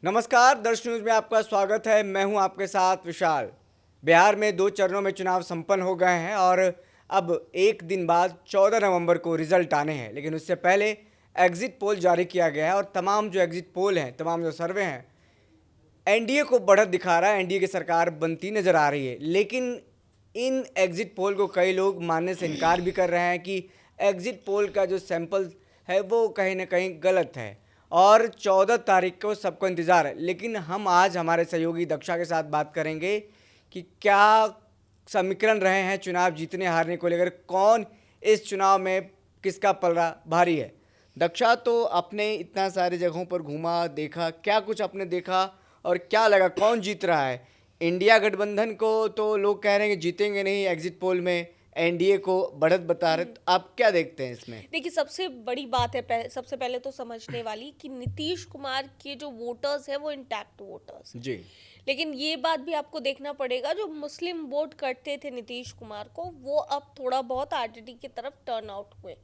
नमस्कार, दर्श न्यूज में आपका स्वागत है। मैं हूं आपके साथ विशाल। बिहार में 2 चरणों में चुनाव संपन्न हो गए हैं और अब एक दिन बाद 14 नवंबर को रिजल्ट आने हैं। लेकिन उससे पहले एग्जिट पोल जारी किया गया है और तमाम जो एग्जिट पोल हैं, तमाम जो सर्वे हैं, एनडीए को बढ़त दिखा रहा है। एनडीए की सरकार बनती नजर आ रही है। लेकिन इन एग्जिट पोल को कई लोग मानने से इनकार भी कर रहे हैं कि एग्जिट पोल का जो सैंपल है वो कहीं ना कहीं गलत है और 14 तारीख को सबको इंतज़ार है। लेकिन हम आज हमारे सहयोगी दक्षा के साथ बात करेंगे कि क्या समीकरण रहे हैं चुनाव जीतने हारने को लेकर, कौन इस चुनाव में किसका पलड़ा भारी है। दक्षा, तो आपने इतना सारी जगहों पर घूमा, देखा, क्या कुछ आपने देखा और क्या लगा कौन जीत रहा है? इंडिया गठबंधन को तो लोग कह रहे हैं कि जीतेंगे नहीं एग्जिट पोल में, एनडीए को बढ़त बता रहे, तो आप क्या देखते हैं इसमें? देखिए, सबसे बड़ी बात है सबसे पहले तो समझने वाली कि नीतीश कुमार के जो वोटर्स हैं वो इंटैक्ट वोटर्स। जी। लेकिन ये बात भी आपको देखना पड़ेगा, जो मुस्लिम वोट करते थे नीतीश कुमार को, वो अब थोड़ा बहुत आरजेडी की तरफ टर्न आउट हुए।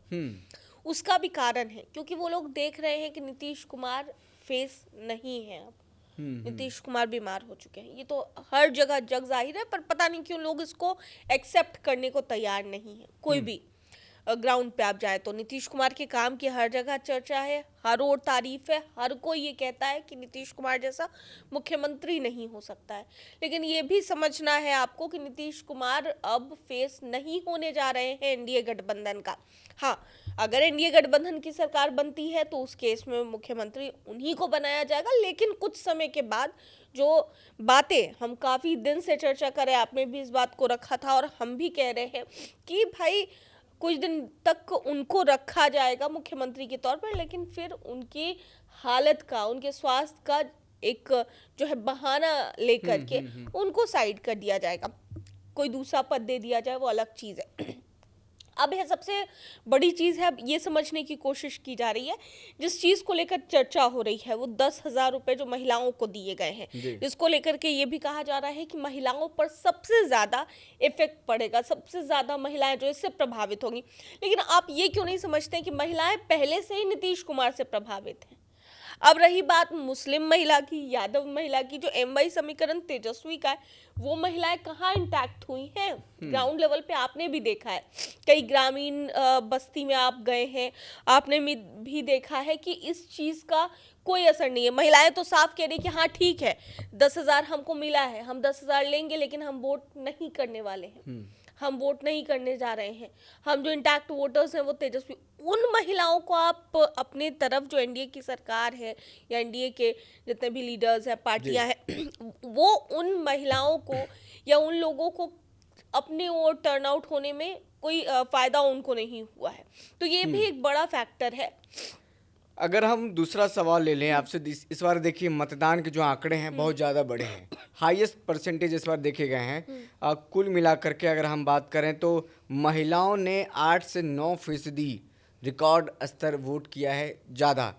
उसका भी कारण है क्योंकि वो लोग देख रहे हैं कि नीतीश कुमार फेस नहीं है अब। नीतीश कुमार बीमार हो चुके हैं, ये तो हर जगह जग जाहिर है, पर पता नहीं क्यों लोग इसको एक्सेप्ट करने को तैयार नहीं है। कोई भी ग्राउंड पे आप जाए तो नीतीश कुमार के काम की हर जगह चर्चा है, हर ओर तारीफ है, हर कोई ये कहता है कि नीतीश कुमार जैसा मुख्यमंत्री नहीं हो सकता है। लेकिन ये भी समझना है आपको कि नीतीश कुमार अब फेस नहीं होने जा रहे हैं एनडीए गठबंधन का। हाँ, अगर एनडीए गठबंधन की सरकार बनती है तो उस केस में मुख्यमंत्री उन्हीं को बनाया जाएगा। लेकिन कुछ समय के बाद जो बातें हम काफ़ी दिन से चर्चा कर रहे हैं, आपने भी इस बात को रखा था और हम भी कह रहे हैं कि भाई कुछ दिन तक उनको रखा जाएगा मुख्यमंत्री के तौर पर, लेकिन फिर उनकी हालत का, उनके स्वास्थ्य का एक जो है बहाना लेकर के उनको साइड कर दिया जाएगा, कोई दूसरा पद दे दिया जाए, वो अलग चीज़ है। अब यह सबसे बड़ी चीज़ है, अब ये समझने की कोशिश की जा रही है, जिस चीज़ को लेकर चर्चा हो रही है वो 10,000 रुपये जो महिलाओं को दिए गए हैं, जिसको लेकर के ये भी कहा जा रहा है कि महिलाओं पर सबसे ज़्यादा इफेक्ट पड़ेगा, सबसे ज़्यादा महिलाएं जो इससे प्रभावित होंगी। लेकिन आप ये क्यों नहीं समझते कि महिलाएं पहले से ही नीतीश कुमार से प्रभावित हैं? अब रही बात मुस्लिम महिला की, यादव महिला की, जो एमवाई समीकरण तेजस्वी का है, वो महिलाएं कहाँ इंटैक्ट हुई हैं? ग्राउंड लेवल पे आपने भी देखा है, कई ग्रामीण बस्ती में आप गए हैं, आपने भी देखा है कि इस चीज़ का कोई असर नहीं है। महिलाएं तो साफ कह रही कि हाँ ठीक है, 10,000 हमको मिला है, हम 10,000 लेंगे, लेकिन हम वोट नहीं करने वाले हैं, हम वोट नहीं करने जा रहे हैं। हम जो इंटैक्ट वोटर्स हैं वो तेजस्वी। उन महिलाओं को आप अपने तरफ, जो एनडीए की सरकार है या एनडीए के जितने भी लीडर्स हैं, पार्टियां हैं, वो उन महिलाओं को या उन लोगों को अपने ओर टर्न आउट होने में कोई फायदा उनको नहीं हुआ है। तो ये भी एक बड़ा फैक्टर है। अगर हम दूसरा सवाल ले लें आपसे, इस बार देखिए मतदान के जो आंकड़े हैं बहुत ज़्यादा बड़े हैं, हाईएस्ट परसेंटेज इस बार देखे गए हैं। कुल मिलाकर के अगर हम बात करें तो महिलाओं ने 8 से 9% रिकॉर्ड स्तर वोट किया है ज़्यादा।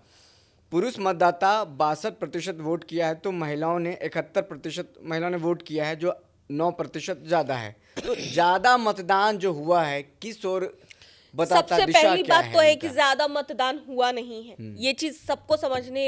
पुरुष मतदाता 62% वोट किया है, तो महिलाओं ने 71% महिलाओं ने वोट किया है, जो 9% ज़्यादा है। तो ज़्यादा मतदान जो हुआ है किस ओर बताता, सबसे दिशा पहली क्या बात तो है कि इनका? ज्यादा मतदान हुआ नहीं है। ये चीज सबको समझने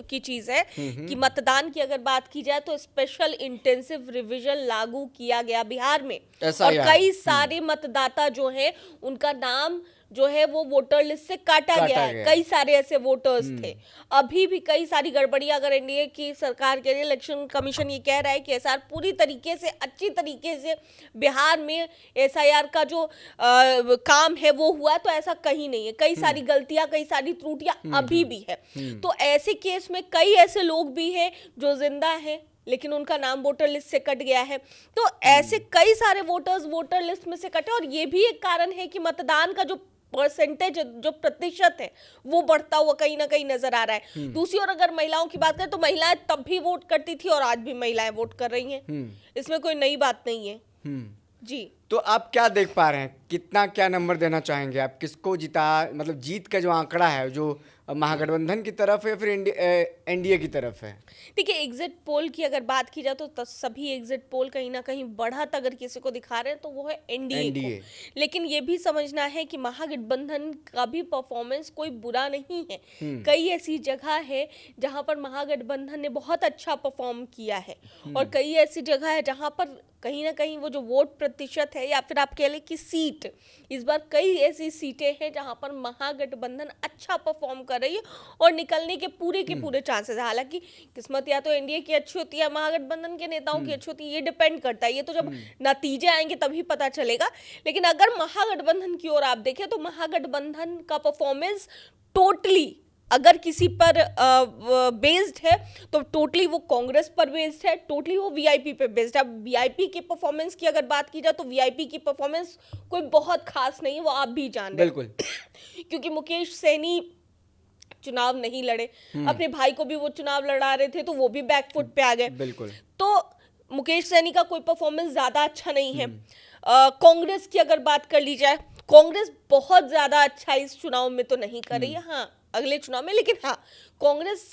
की चीज है कि मतदान की अगर बात की जाए तो स्पेशल इंटेंसिव रिवीजन लागू किया गया बिहार में, और कई सारे मतदाता जो हैं उनका नाम जो है वो वोटर लिस्ट से काटा गया है। कई सारे ऐसे वोटर्स थे। अभी भी कई सारी गड़बड़ियां, अगर एनडीए की सरकार के लिए इलेक्शन कमीशन ये कह रहा है कि एसआर पूरी तरीके से, अच्छी तरीके से बिहार में एसआईआर का जो काम है वो हुआ, तो ऐसा कहीं नहीं है। कई सारी गलतियां, कई सारी त्रुटियां अभी भी है। तो ऐसे केस में कई ऐसे लोग भी हैं जो जिंदा हैं लेकिन उनका नाम वोटर लिस्ट से कट गया है। तो ऐसे कई सारे वोटर्स वोटर लिस्ट में से कटे, और ये भी एक कारण है कि मतदान का जो परसेंटेज, जो प्रतिशत है, वो बढ़ता हुआ कहीं ना कहीं नजर आ रहा है। दूसरी ओर अगर महिलाओं की बात करें तो महिलाएं तब भी वोट करती थी और आज भी महिलाएं वोट कर रही हैं। इसमें कोई नई बात नहीं है। जी। तो आप क्या देख पा रहे हैं, कितना क्या नंबर देना चाहेंगे आप, किसको जिता, मतलब जीत का जो आंकड़ा है जो महागठबंधन की तरफ है फिर एनडीए की तरफ है? देखिए, एग्जिट पोल की अगर बात की जाए तो सभी एग्जिट पोल कहीं ना कहीं बढ़त अगर किसी को दिखा रहे हैं तो वो है एनडीए एनडीए। को। लेकिन ये भी समझना है कि महागठबंधन का भी परफॉर्मेंस कोई बुरा नहीं है। कई ऐसी जगह है जहां पर महागठबंधन ने बहुत अच्छा परफॉर्म किया है, और कई ऐसी जगह है जहां पर कहीं ना कहीं वो जो वोट प्रतिशत है या फिर आप कह लें कि सीट, इस बार कई ऐसी सीटें हैं जहां पर महागठबंधन अच्छा परफॉर्म कर रही है और निकलने के पूरे चांसेस है। हालांकि किस्मत या तो एनडीए की अच्छी होती है, महागठबंधन के नेताओं की अच्छी होती है, ये डिपेंड करता है, ये तो जब नतीजे आएंगे तभी पता चलेगा। लेकिन अगर महागठबंधन की ओर आप देखें तो महागठबंधन का परफॉर्मेंस टोटली अगर किसी पर बेस्ड है तो टोटली वो कांग्रेस पर बेस्ड है, टोटली वो वीआईपी पे बेस्ड है। अब वीआईपी के परफॉर्मेंस की अगर बात की जाए तो वीआईपी की परफॉर्मेंस कोई बहुत खास नहीं है, वो आप भी जान रहे हैं। बिल्कुल। क्योंकि मुकेश सैनी चुनाव नहीं लड़े, अपने भाई को भी वो चुनाव लड़ा रहे थे तो वो भी बैकफुट पे आ गए। बिल्कुल। तो मुकेश सैनी का कोई परफॉर्मेंस ज्यादा अच्छा नहीं है। कांग्रेस की अगर बात कर ली जाए, कांग्रेस बहुत ज्यादा अच्छा इस चुनाव में तो नहीं कर रही है, हाँ अगले चुनाव में, लेकिन हाँ कांग्रेस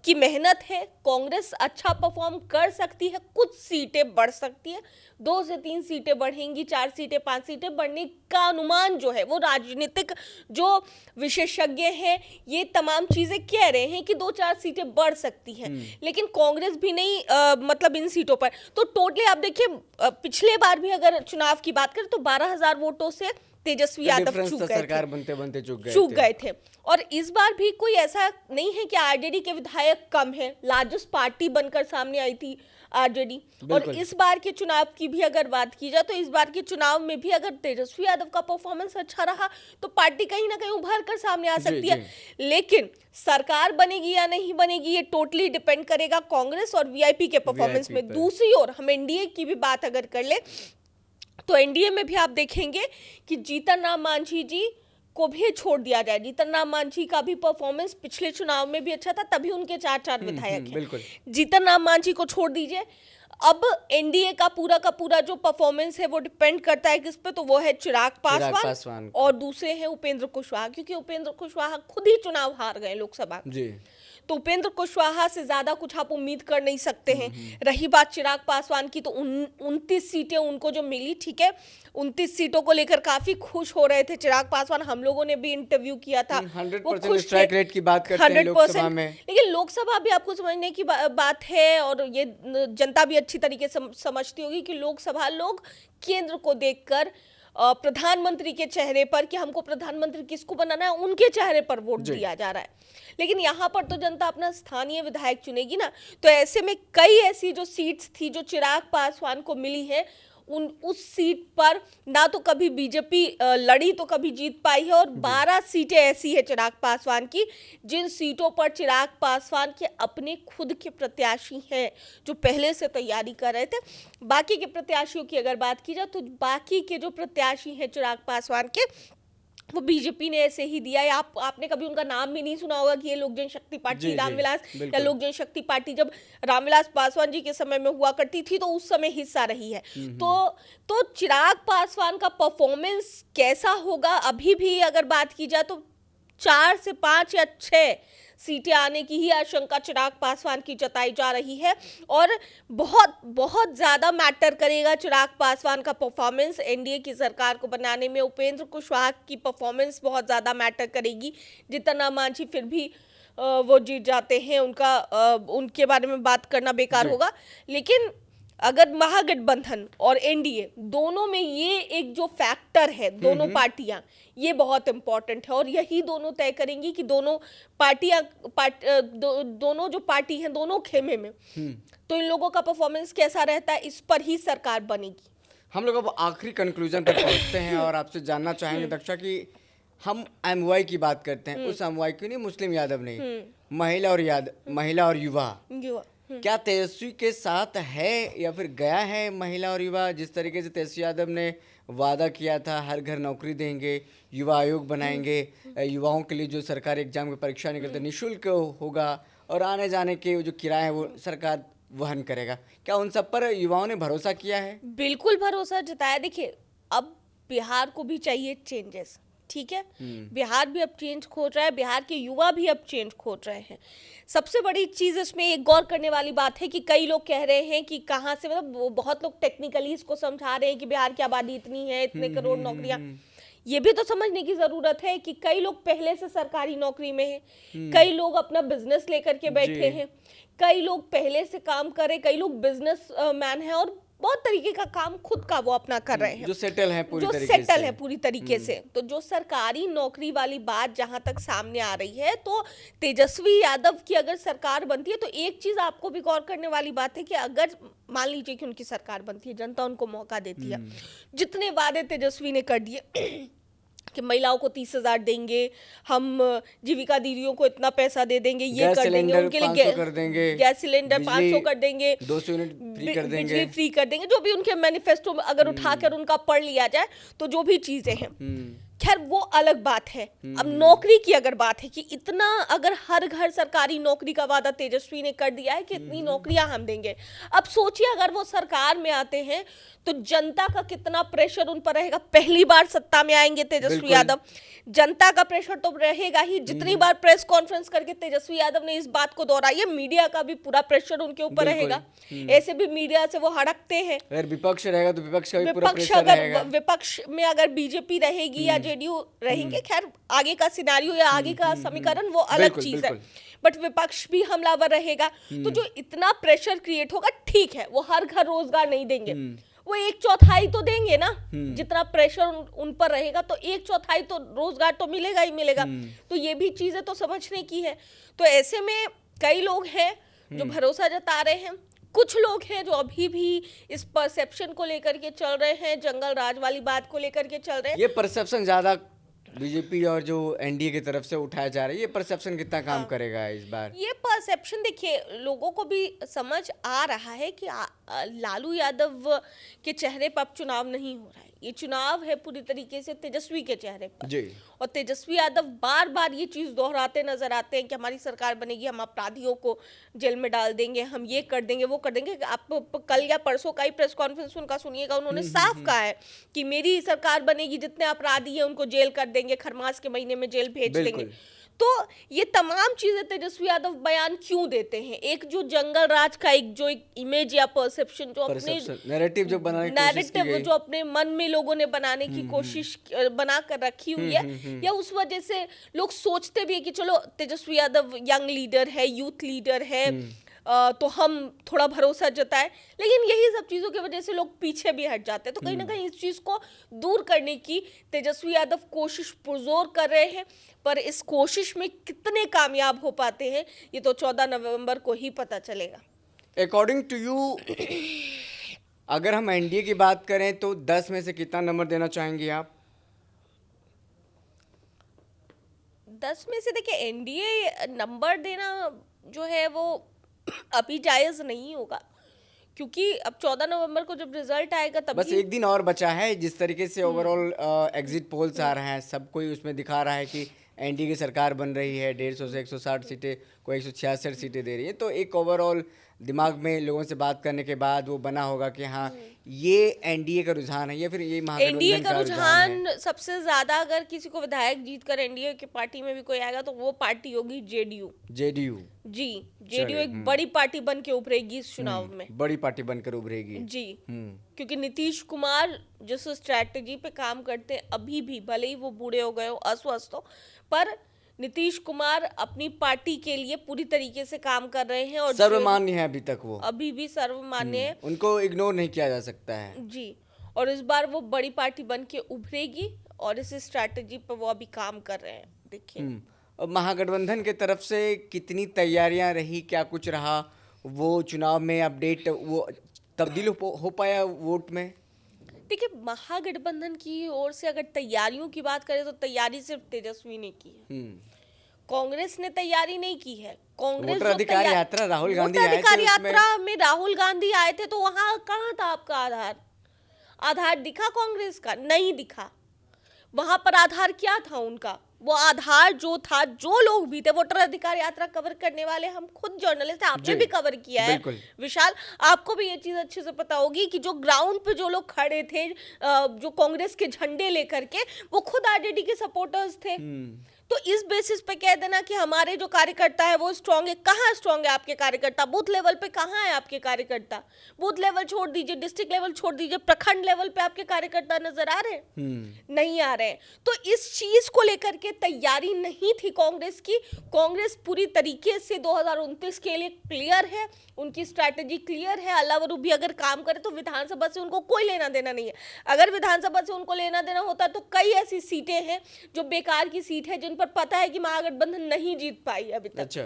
की मेहनत है, कांग्रेस अच्छा परफॉर्म कर सकती है, कुछ सीटें बढ़ सकती है, 2 से 3 सीटें बढ़ेंगी, 4 सीटें 5 सीटें बढ़ने का अनुमान जो है वो राजनीतिक जो विशेषज्ञ हैं ये तमाम चीजें कह रहे हैं कि 2-4 सीटें बढ़ सकती हैं, लेकिन कांग्रेस भी नहीं मतलब इन सीटों पर। तो टोटली आप देखिए, पिछले बार भी अगर चुनाव की बात करें तो 12,000 वोटों से तेजस्वी यादव सरकार बनते बनते चूक गए थे। और इस बार भी कोई ऐसा नहीं है कि आरजेडी के विधायक कम है, लार्जेस्ट पार्टी बनकर सामने आई थी आरजेडी। और इस बार के चुनाव की भी अगर बात की जाए तो इस बार के चुनाव में भी अगर तेजस्वी यादव का परफॉर्मेंस अच्छा रहा तो पार्टी कहीं ना कहीं उभर कर सामने आ सकती है। लेकिन सरकार बनेगी या नहीं बनेगी ये टोटली डिपेंड करेगा कांग्रेस और वीआईपी के परफॉर्मेंस में। दूसरी ओर हम एनडीए की भी बात अगर कर ले तो एनडीए में भी आप देखेंगे कि जीतन राम मांझी जी को भी छोड़ दिया जाए। जीतन राम मांझी का भी परफॉर्मेंस पिछले चुनाव में भी अच्छा था, तभी उनके 4 विधायक हैं। बिल्कुल। जीतन राम मांझी को छोड़ दीजिए। अब एनडीए का पूरा जो परफॉर्मेंस है वो डिपेंड करता है किस पे, तो वो है चिराग पासवान और दूसरे हैं उपेंद्र कुशवाहा, क्योंकि उपेंद्र कुशवाहा खुद ही चुनाव हार गए लोकसभा जी। तो उपेंद्र कुशवाहा से ज्यादा कुछ आप उम्मीद कर नहीं सकते हैं। रही बात चिराग पासवान की तो 29 सीटें उनको जो मिली, ठीक है, 29 सीटों को लेकर काफी खुश हो रहे थे चिराग पासवान। हम लोगों ने भी इंटरव्यू किया था, 100% स्ट्राइक रेट की बात करते हैं लोकसभा में। लेकिन लोकसभा भी आपको समझने की बात है, और ये जनता भी अच्छी तरीके से समझती होगी कि लोकसभा लोग केंद्र को देखकर प्रधानमंत्री के चेहरे पर, कि हमको प्रधानमंत्री किसको बनाना है, उनके चेहरे पर वोट दिया जा रहा है। लेकिन यहाँ पर तो जनता अपना स्थानीय विधायक चुनेगी ना। तो ऐसे में कई ऐसी जो सीट्स थी जो चिराग पासवान को मिली है, उस सीट पर ना तो कभी बीजेपी लड़ी तो कभी जीत पाई है, और 12 सीटें ऐसी है चिराग पासवान की जिन सीटों पर चिराग पासवान के अपने खुद के प्रत्याशी हैं जो पहले से तैयारी कर रहे थे। बाकी के प्रत्याशियों की अगर बात की जाए तो बाकी के जो प्रत्याशी हैं चिराग पासवान के, वो बीजेपी ने ऐसे ही दिया है। आपने कभी उनका नाम भी नहीं सुना होगा कि ये लोक जनशक्ति पार्टी रामविलास, या लोक जनशक्ति पार्टी जब रामविलास पासवान जी के समय में हुआ करती थी तो उस समय हिस्सा रही है। तो चिराग पासवान का परफॉर्मेंस कैसा होगा, अभी भी अगर बात की जाए तो 4 से 5 या 6 सीटें आने की ही आशंका चिराग पासवान की जताई जा रही है। और बहुत बहुत ज़्यादा मैटर करेगा चिराग पासवान का परफॉर्मेंस एनडीए की सरकार को बनाने में। उपेंद्र कुशवाहा की परफॉर्मेंस बहुत ज़्यादा मैटर करेगी। जीतन राम मांझी फिर भी वो जीत जाते हैं, उनके बारे में बात करना बेकार होगा। लेकिन अगर महागठबंधन और एनडीए दोनों में ये एक जो फैक्टर है, दोनों पार्टियां, ये बहुत इंपॉर्टेंट है, और यही दोनों तय करेंगी कि दोनों पार्टियां दोनों जो पार्टी हैं दोनों खेमे में, तो इन लोगों का परफॉर्मेंस कैसा रहता है, इस पर ही सरकार बनेगी। हम लोग अब आखिरी कंक्लूजन पर पहुंचते हैं और आपसे जानना चाहेंगे दक्षा कि हम एमवाई की बात करते हैं, उस एमवाई की नहीं, मुस्लिम यादव नहीं, महिला और युवा क्या तेजस्वी के साथ है या फिर गया है महिला और युवा? जिस तरीके से तेजस्वी यादव ने वादा किया था हर घर नौकरी देंगे, युवा आयोग बनाएंगे, युवाओं के लिए जो सरकारी एग्जाम की परीक्षा निकलते निःशुल्क होगा, और आने जाने के जो किराए हैं वो सरकार वहन करेगा। क्या उन सब पर युवाओं ने भरोसा किया है? बिल्कुल भरोसा जताया। देखिए, अब बिहार को भी चाहिए चेंजेस, ठीक है। बिहार भी अब चेंज खोज रहा है, बिहार के युवा भी अब चेंज खोज रहे हैं। सबसे बड़ी चीज इसमें एक गौर करने वाली बात है कि कई लोग कह रहे हैं कि कहाँ से, मतलब बहुत लोग टेक्निकली इसको समझा रहे हैं कि बिहार की आबादी इतनी है, इतने करोड़ नौकरियां। ये भी तो समझने की जरूरत है कि कई लोग पहले से सरकारी नौकरी में हैं, कई लोग अपना बिजनेस लेकर के बैठे हैं, कई लोग पहले से काम कर रहे, कई लोग बिजनेस मैन हैं और बहुत तरीके का काम खुद का वो अपना कर रहे हैं, जो सेटल है पूरी जो तरीके सेटल से। है पूरी तरीके से। तो जो सरकारी नौकरी वाली बात जहां तक सामने आ रही है, तो तेजस्वी यादव की अगर सरकार बनती है तो एक चीज आपको भी गौर करने वाली बात है कि अगर मान लीजिए कि उनकी सरकार बनती है, जनता उनको मौका देती है, जितने वादे तेजस्वी ने कर दिए कि महिलाओं को 30,000 देंगे, हम जीविका दीदियों को इतना पैसा दे देंगे, ये कर देंगे, उनके लिए कर देंगे, गैस सिलेंडर 500 कर देंगे, 200 यूनिट फ्री कर देंगे, बिजली फ्री कर देंगे, जो भी उनके मैनिफेस्टो में अगर उठाकर उनका पढ़ लिया जाए तो जो भी चीजें हैं, खैर वो अलग बात है। अब नौकरी की अगर बात है कि इतना अगर हर घर सरकारी नौकरी का वादा तेजस्वी ने कर दिया है कि इतनी नौकरियां हम देंगे, अब सोचिए अगर वो सरकार में आते हैं तो जनता का कितना प्रेशर उन पर रहेगा। पहली बार सत्ता में आएंगे तेजस्वी यादव, जनता का प्रेशर तो रहेगा ही। जितनी बार प्रेस कॉन्फ्रेंस करके तेजस्वी यादव ने इस बात को दोहराई है, मीडिया का भी पूरा प्रेशर उनके ऊपर रहेगा। ऐसे भी मीडिया से वो हड़कते हैं। अगर विपक्ष रहेगा तो विपक्ष का भी पूरा प्रेशर रहेगा। विपक्ष में अगर बीजेपी रहेगी या जेडीयू रहेंगे, खैर आगे का सिनारियो या आगे का समीकरण वो अलग चीज है, बट विपक्ष भी हमलावर रहेगा। तो जो इतना प्रेशर क्रिएट होगा, ठीक है, वो हर घर रोजगार नहीं देंगे, वो 1/4 तो देंगे ना। जितना प्रेशर उन पर रहेगा तो 1/4 तो रोजगार तो मिलेगा ही मिलेगा। तो ये भी चीजें तो समझने की है। तो ऐसे में कई लोग हैं जो भरोसा जता रहे हैं, कुछ लोग हैं जो अभी भी इस परसेप्शन को लेकर के चल रहे हैं, जंगल राज वाली बात को लेकर के चल रहे हैं। ये परसेप्शन ज्यादा बीजेपी और जो एनडीए की तरफ से उठाया जा रहा है, ये परसेप्शन कितना काम करेगा इस बार? ये परसेप्शन देखिए, लोगों को भी समझ आ रहा है कि लालू यादव के चेहरे पर अब चुनाव नहीं हो रहा है, ये चुनाव है पूरी तरीके से तेजस्वी के चेहरे पर जी। और तेजस्वी यादव बार बार ये चीज दोहराते नजर आते हैं कि हमारी सरकार बनेगी, हम अपराधियों को जेल में डाल देंगे, हम ये कर देंगे, वो कर देंगे। आप कल या परसों का ही प्रेस कॉन्फ्रेंस उनका सुनिएगा, उन्होंने साफ कहा है कि मेरी सरकार बनेगी, जितने अपराधी हैं उनको जेल कर देंगे, खरमास के महीने में जेल भेज देंगे। तो ये तमाम चीजें तेजस्वी यादव बयान क्यों देते हैं? एक जो जंगल राज का एक इमेज या परसेप्शन जो अपने नैरेटिव जो अपने मन में लोगों ने बनाने की कोशिश बना कर रखी हुई है, या उस वजह से लोग सोचते भी है कि चलो तेजस्वी यादव यंग लीडर है, यूथ लीडर है, तो हम थोड़ा भरोसा जताएं, लेकिन यही सब चीजों की वजह से लोग पीछे भी हट जाते हैं। तो कहीं ना कहीं इस चीज को दूर करने की तेजस्वी यादव कोशिश पुरजोर कर रहे हैं, पर इस कोशिश में कितने कामयाब हो पाते हैं ये तो 14 नवंबर को ही पता चलेगा। अकॉर्डिंग टू यू, अगर हम एनडीए की बात करें तो 10 में से कितना नंबर देना चाहेंगे आप? 10 में से देखिए, एनडीए नंबर देना जो है वो अभी जायज नहीं होगा, क्योंकि अब 14 नवंबर को जब रिजल्ट आएगा तब बस एक दिन और बचा है। जिस तरीके से ओवरऑल एग्जिट पोल्स आ रहे हैं, सब कोई उसमें दिखा रहा है कि एनडीए की सरकार बन रही है, 150 से 160 सीटें, कोई 166 सीटें दे रही है। तो एक ओवरऑल दिमाग में लोगों से बात करने के बाद वो बना होगा कि हाँ, ये एनडीए का रुझान है या फिर ये एनडीए का रुझान सबसे ज्यादा। अगर किसी को विधायक जीत कर एनडीए की पार्टी में भी कोई आएगा तो वो पार्टी होगी जेडीयू। जी, जेडीयू एक बड़ी पार्टी बन के उभरेगी इस चुनाव में, बड़ी पार्टी बनकर उभरेगी जी। क्योंकि नीतीश कुमार जिस स्ट्रैटेजी पे काम करते हैं अभी भी, भले ही वो बूढ़े हो गए हो, अस्वस्थ हो, पर नीतीश कुमार अपनी पार्टी के लिए पूरी तरीके से काम कर रहे हैं और सर्वमान्य है अभी तक, वो अभी भी सर्वमान्य है, उनको इग्नोर नहीं किया जा सकता है जी। और इस बार वो बड़ी पार्टी बन के उभरेगी और इस स्ट्रैटेजी पर वो अभी काम कर रहे हैं। देखिए, और महागठबंधन की तरफ से कितनी तैयारियां रही, क्या कुछ रहा वो चुनाव में अपडेट, वो तब्दील हो पाया वोट में? देखिए, महागठबंधन की ओर से अगर तैयारियों की बात करें तो तैयारी सिर्फ तेजस्वी ने की है, कांग्रेस ने तैयारी नहीं की है। कांग्रेस अधिकार यात्रा राहुल गांधी अधिकार यात्रा में राहुल गांधी आए थे, तो वहां कहाँ था आपका आधार दिखा कांग्रेस का? नहीं दिखा। वहां पर आधार क्या था उनका? वो आधार जो था, जो लोग भी थे, वोटर अधिकार यात्रा कवर करने वाले, हम खुद जर्नलिस्ट हैं, आपने जी, भी कवर किया है बिल्कुल। विशाल, आपको भी ये चीज अच्छे से पता होगी कि जो ग्राउंड पे जो लोग खड़े थे, जो कांग्रेस के झंडे लेकर के, वो खुद आरजेडी के सपोर्टर्स थे। तो इस बेसिस पे कह देना कि हमारे जो कार्यकर्ता है वो स्ट्रांग है, कहाँ स्ट्रांग है आपके कार्यकर्ता? बूथ लेवल पे कहाँ है आपके कार्यकर्ता? बूथ लेवल छोड़ दीजिए, डिस्ट्रिक्ट लेवल छोड़ दीजिए, प्रखंड लेवल पे आपके कार्यकर्ता नजर आ रहे हैं? नहीं आ रहे हैं। तो इस चीज को लेकर के तैयारी नहीं थी कांग्रेस की। कांग्रेस पूरी तरीके से 2029 के लिए क्लियर है, उनकी स्ट्रैटेजी क्लियर है। अल्लाह भी अगर काम करे तो विधानसभा से उनको कोई लेना देना नहीं है। अगर विधानसभा से उनको लेना देना होता तो कई ऐसी सीटें हैं जो बेकार की सीट है, जिन पर पता है कि महागठबंधन नहीं जीत पाई अभी तक। अच्छा।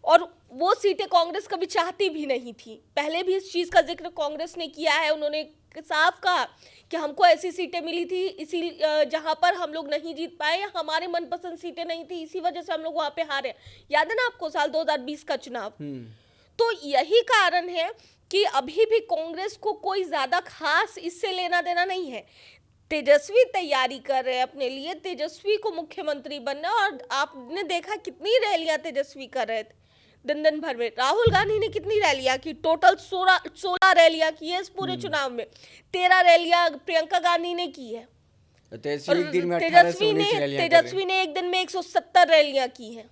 और वो सीटें कांग्रेस कभी चाहती भी नहीं थी। पहले भी इस चीज का जिक्र कांग्रेस ने किया है, उन्होंने साफ कहा कि हमको ऐसी सीटें मिली थी इसी जहां पर हम लोग नहीं जीत पाए, हमारे मनपसंद सीटें नहीं थी, इसी वजह से हम लोग वहां पे हारे। याद है ना आपको साल 2020 का चुनाव? तो यही कारण है कि अभी भी कांग्रेस को कोई ज्यादा खास इससे लेना देना नहीं है। तेजस्वी तैयारी कर रहे हैं अपने लिए, तेजस्वी को मुख्यमंत्री बनना। और आपने देखा कितनी रैलियां तेजस्वी कर रहे थे दिन भर में। राहुल गांधी ने कितनी रैलियां की? टोटल 16 रैलियां की है इस पूरे चुनाव में। 13 रैलियां प्रियंका गांधी ने की है। तेजस्वी एक दिन में तेजस्वी ने एक दिन में 170 रैलियां की है।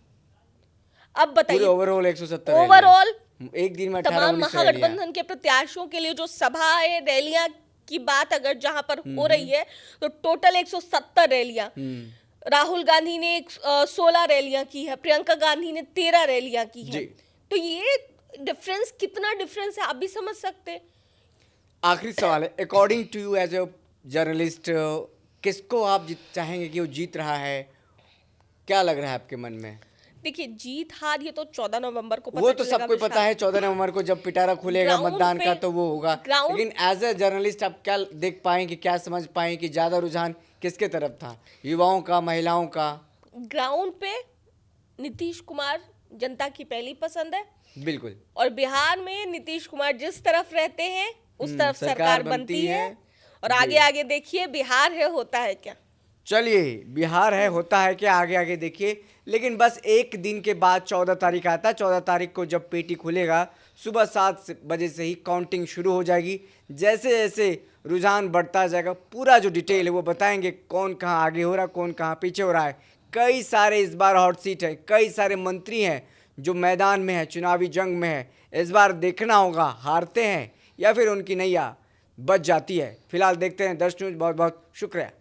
अब बताइए, ओवरऑल 170 ओवरऑल एक दिन में तमाम महागठबंधन के प्रत्याशियों के लिए जो सभाएं, रैलियां की बात अगर जहां पर हो रही है, तो टोटल 170 रैलियां। राहुल गांधी ने 16 रैलियां की है, प्रियंका गांधी ने 13 रैलियां की है। तो ये डिफरेंस, कितना डिफरेंस है आप भी समझ सकते। आखिरी सवाल है, according to you as a journalist, किसको आप चाहेंगे कि वो जीत रहा है? क्या लग रहा है आपके मन में? देखिए, जीत हार ये तो 14 नवंबर को पता वो तो सबको पता है, 14 नवंबर को जब पिटारा खुलेगा मतदान का तो वो होगा। लेकिन एज ए जर्नलिस्ट आप क्या देख पाए कि क्या समझ पाए कि ज्यादा रुझान किसके तरफ था, युवाओं का, महिलाओं का? ग्राउंड पे नीतीश कुमार जनता की पहली पसंद है। बिल्कुल। और बिहार में नीतीश कुमार जिस तरफ रहते हैं उस तरफ सरकार बनती है। और आगे आगे देखिए बिहार है होता है क्या। चलिए, बिहार है होता है क्या, आगे आगे देखिए। लेकिन बस एक दिन के बाद 14 तारीख आता है। 14 तारीख को जब पेटी खुलेगा, सुबह 7 बजे से ही काउंटिंग शुरू हो जाएगी। जैसे जैसे रुझान बढ़ता जाएगा, पूरा जो डिटेल है वो बताएंगे, कौन कहाँ आगे हो रहा है, कौन कहाँ पीछे हो रहा है। कई सारे इस बार हॉट सीट है, कई सारे मंत्री हैं जो मैदान में है, चुनावी जंग में है। इस बार देखना होगा हारते हैं या फिर उनकी नैया बच जाती है। फिलहाल देखते हैं 10 न्यूज़। बहुत बहुत शुक्रिया।